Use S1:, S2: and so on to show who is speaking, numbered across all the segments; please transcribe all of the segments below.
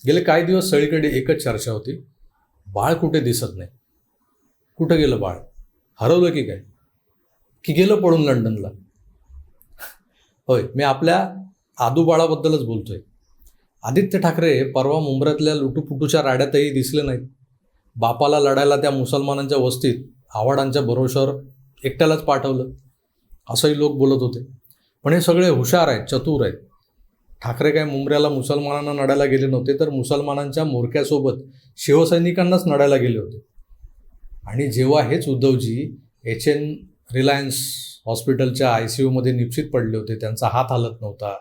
S1: गेले काही दिवस सगळीकडे एकच चर्चा होती, बाळ कुठे दिसत नाही. कुठं गेलं बाळ? हरवलं की काय? की गेलं पळून लंडनला? होय, मी आपल्या आदू बाळाबद्दलच बोलतोय. आदित्य ठाकरे परवा मुंबईतल्या लुटूपुटूच्या राड्यातही दिसले नाहीत. बापाला लढायला त्या मुसलमानांच्या वस्तीत आव्हाडांच्या भरोश्यावर एकट्यालाच पाठवलं, असंही लोक बोलत होते. पण हे सगळे हुशार आहेत, चतुर आहेत. ठाकरे काय मुंबऱ्याला मुसलमानांना लढायला गेले नव्हते, तर मुसलमानांच्या मोरक्यासोबत शिवसैनिकांनाच लढायला गेले होते. आणि जेव्हा हेच उद्धवजी HN रिलायन्स हॉस्पिटलच्या ICUमध्ये निपचित पडले होते, त्यांचा हात हलत नव्हता,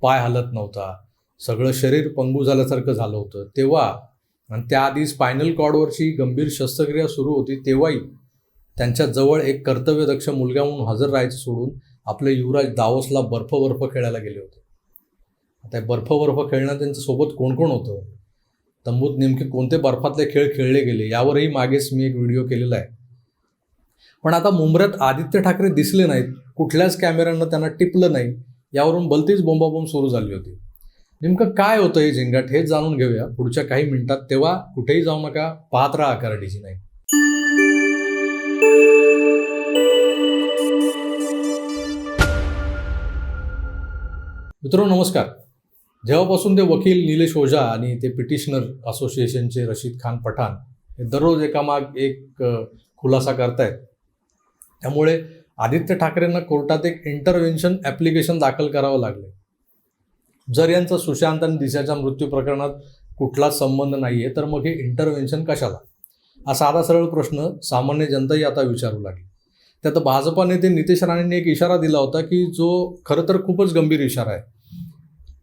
S1: पाय हलत नव्हता, सगळं शरीर पंगू झाल्यासारखं झालं होतं, तेव्हा आणि त्याआधी स्पायनल कॉर्डवरची गंभीर शस्त्रक्रिया सुरू होती, तेव्हाही त्यांच्याजवळ एक कर्तव्यदक्ष मुलगा म्हणून हजर राहायचं सोडून आपले युवराज दावोसला बर्फ खेळायला गेले होते. आता बर्फ खेळणं त्यांच्यासोबत कोण कोण होतं, तंबूत नेमके कोणते बर्फातले खेळ खेळले गेले, यावरही मागेच मी एक व्हिडिओ केलेला आहे. पण आता मुंबऱ्यात आदित्य ठाकरे दिसले नाहीत, कुठल्याच कॅमेऱ्यानं त्यांना टिपलं नाही, यावरून भलतीच बोंबाबोंब सुरू झाली होती. नेमकं काय होतं हे झिंगाट, हेच जाणून घेऊया पुढच्या काही मिनिटात. तेव्हा कुठेही जाऊ नका, पाहत राहा AKRDG9. मित्रांनो नमस्कार. जेव्हापासून ते वकील निलेश ओझा आणि ते पिटिशनर असोसिएशनचे रशीद खान पठाण हे दररोज एकामाग एक खुलासा करतायत, त्यामुळे आदित्य ठाकरेंना कोर्टात एक इंटरव्हेन्शन ॲप्लिकेशन दाखल करावं लागले. जर यांचा सुशांत आणि दिशाच्या मृत्यू प्रकरणात कुठलाच संबंध नाही आहे, तर मग हे इंटरव्हेन्शन कशाला, हा साधा सरळ प्रश्न सामान्य जनताही आता विचारू लागली. त्यात भाजपा नेते नितेश राणेंनी एक इशारा दिला होता, की जो खरं तर खूपच गंभीर इशारा आहे.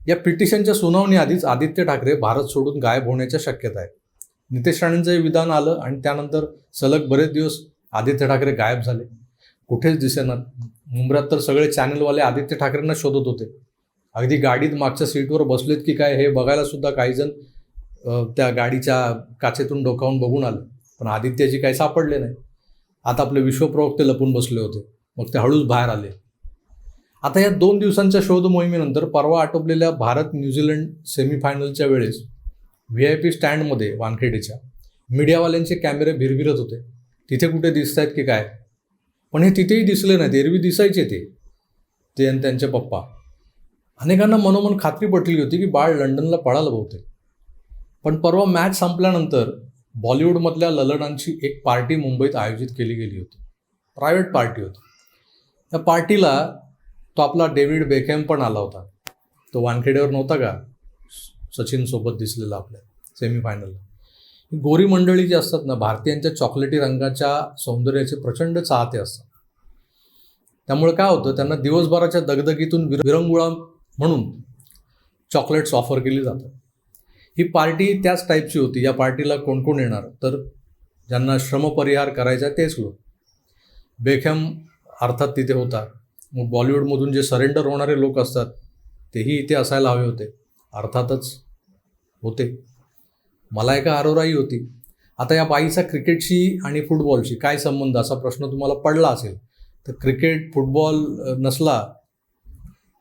S1: या पिटिशनच्या सुनावणीआधीच आदित्य ठाकरे भारत सोडून गायब होण्याच्या शक्यता आहेत. नितेश राणेंचं हे विधान आलं आणि त्यानंतर सलग बरेच दिवस आदित्य ठाकरे गायब झाले, कुठेच दिसेनात. मुंबईत तर सगळे चॅनलवाले आदित्य ठाकरेंना शोधत होते. अगदी गाडीत मागच्या सीटवर बसलेत की काय हे बघायला सुद्धा काहीजण त्या गाडीच्या काचेतून डोकावून बघून आले, पण आदित्यजी काही सापडले नाही. आता आपले विश्वप्रवक्ते लपून बसले होते, मग ते हळूच बाहेर आले. आता या 2 दिवसांच्या शोध मोहिमेनंतर परवा आटोपलेल्या भारत न्यूझीलंड सेमीफायनलच्या वेळेस VIP स्टँडमध्ये वानखेडेच्या मीडियावाल्यांचे कॅमेरे भिरभिरत होते. तिथे कुठे दिसत आहेत की काय, पण हे तिथेही दिसले नाहीत. एरवी दिसायचे ते आणि त्यांचे पप्पा. अनेकांना मनोमन खात्री पटली होती की बाळ लंडनला पळालं बहुतेक. पण परवा मॅच संपल्यानंतर बॉलिवूडमधल्या ललनांची एक पार्टी मुंबईत आयोजित केली गेली होती. प्रायव्हेट पार्टी होती. त्या पार्टीला तो आपला डेव्हिड बेकहॅम पण आला होता. तो वानखेडेवर नव्हता का, सचिनसोबत दिसलेला आपल्या सेमीफायनलला. गोरी मंडळी जी असतात ना, भारतीयांच्या चॉकलेटी रंगाच्या सौंदर्याचे प्रचंड चाहते असतात. त्यामुळे काय होतं, त्यांना दिवसभराच्या दगदगीतून विरंगुळा म्हणून चॉकलेट्स ऑफर केली जातात. ही पार्टी त्याच टाईपची होती. या पार्टीला कोण कोण येणार, तर ज्यांना श्रमपरिहार करायचा तेच लोक. बेकहॅम अर्थात तिथे होता. मग बॉलिवूडमधून जे सरेंडर होणारे लोक असतात तेही इथे असायला हवे होते, अर्थातच होते. मलायका अरोराही होती. आता या बाईचा क्रिकेटशी आणि फुटबॉलशी काय संबंध, असा प्रश्न तुम्हाला पडला असेल. तर क्रिकेट फुटबॉल नसला,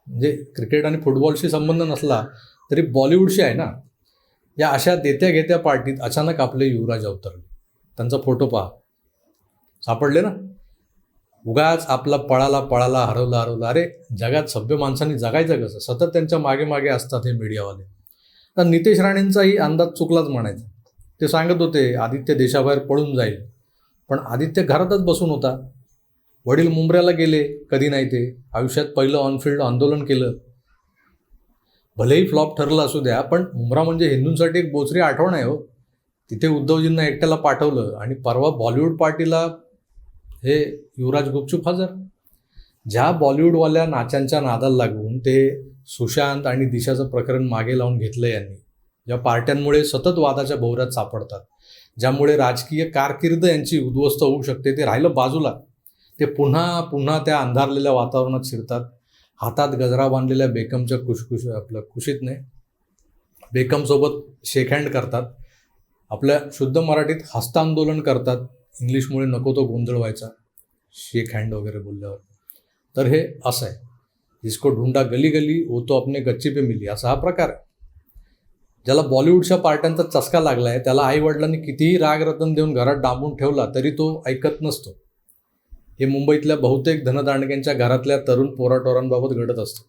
S1: म्हणजे क्रिकेट आणि फुटबॉलशी संबंध नसला तरी बॉलिवूडशी आहे ना. या अशा देत्या घेत्या पार्टीत अचानक आपले युवराज अवतरले. त्यांचा फोटो पहा, सापडले ना. उगाच आपला पळाला हरवला. अरे जगात सभ्य माणसांनी जगायचं कसं, सतत त्यांच्या मागे मागे असतात हे मीडियावाले. तर नितेश राणेंचाही अंदाज चुकलाच म्हणायचा. ते सांगत होते आदित्य देशाबाहेर पळून जाईल, पण आदित्य घरातच बसून होता. वडील मुंबऱ्याला गेले, कधी नाही ते आयुष्यात पहिलं ऑनफिल्ड आंदोलन केलं. भलेही फ्लॉप ठरलं असू द्या, पण मुंब्रा म्हणजे हिंदूंसाठी एक बोचरी आठवण आहे हो. तिथे उद्धवजींना एकट्याला पाठवलं आणि परवा बॉलिवूड पार्टीला हे युवराज गुपचूप हजर. ज्या बॉलिवूडवाल्या नाच्यांच्या नादाला लागून ते सुशांत आणि दिशाचं प्रकरण मागे लावून घेतलं यांनी, या पार्ट्यांमुळे सतत वादाच्या भोवऱ्यात सापडतात, ज्यामुळे राजकीय कारकीर्द यांची उद्ध्वस्त होऊ शकते, ते राहिलं बाजूला. ते पुन्हा त्या अंधारलेल्या वातावरणात शिरतात. हातात गजरा बांधलेल्या बेकमच्या खुशीतने बेकमसोबत शेक हँड करतात. आपल्या शुद्ध मराठीत हस्तांदोलन करतात. इंग्लिशमुळे नको तो गोंधळ व्हायचा शेक हँड वगैरे बोलल्यावर. तर हे असं आहे, जिसको ढूंढा गली गली वो तो अपने गच्ची पे मिली, असा हा प्रकार आहे. ज्याला बॉलिवूडच्या पार्ट्यांचा चस्का लागला आहे त्याला आईवडिलांनी कितीही राग रतन देऊन घरात डांबून ठेवला तरी तो ऐकत नसतो. हे मुंबईतल्या बहुतेक धनदांडग्यांच्या घरातल्या तरुण पोराटोरांबाबत घडत असतं.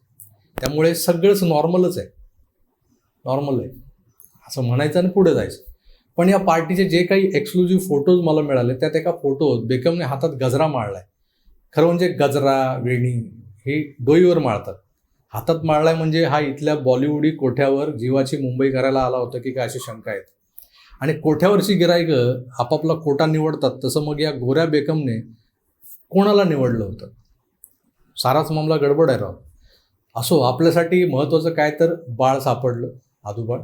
S1: त्यामुळे सगळंच नॉर्मलच आहे, नॉर्मल आहे असं म्हणायचं आणि पुढे जायचं. पण या पार्टीचे जे काही एक्सक्लुझिव्ह फोटोज मला मिळाले त्यात एका फोटोत बेगमने हातात गजरा माळलाय. खरं म्हणजे गजरा वेणी ही डोईवर माळतात, हातात माळलाय म्हणजे हा इथल्या बॉलिवूडी कोठ्यावर जीवाची मुंबई करायला आला होता की काय अशी शंका येते. आणि कोठ्यावरची गिराईकं आपापला कोटा निवडतात तसं मग या गोऱ्या बेगमने कोणाला निवडलं होतं? साराच मामला गडबड आहे राव. असो, आपल्यासाठी महत्त्वाचं काय तर बाळ सापडलं, आदूबाळ.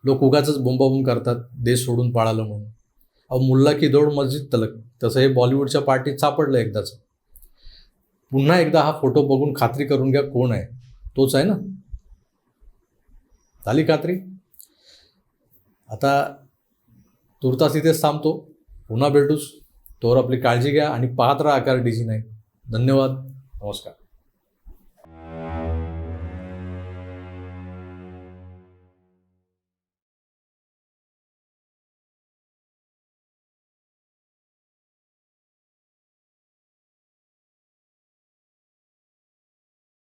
S1: लोक उगाचच बोंबाबोंब करतात देश सोडून पळालं म्हणून. अहो, मुल्ला की दौड मस्जिद तलक, तसं हे बॉलिवूडच्या पार्टीत सापडलं एकदाच. पुन्हा एकदा हा फोटो बघून खात्री करून घ्या कोण आहे, तोच आहे ना. झाली खात्री? आता तुर्तास इथेच थांबतो, पुन्हा भेटूच. तोवर आपली काळजी घ्या आणि पाहत राहा आकार DG9. धन्यवाद, नमस्कार.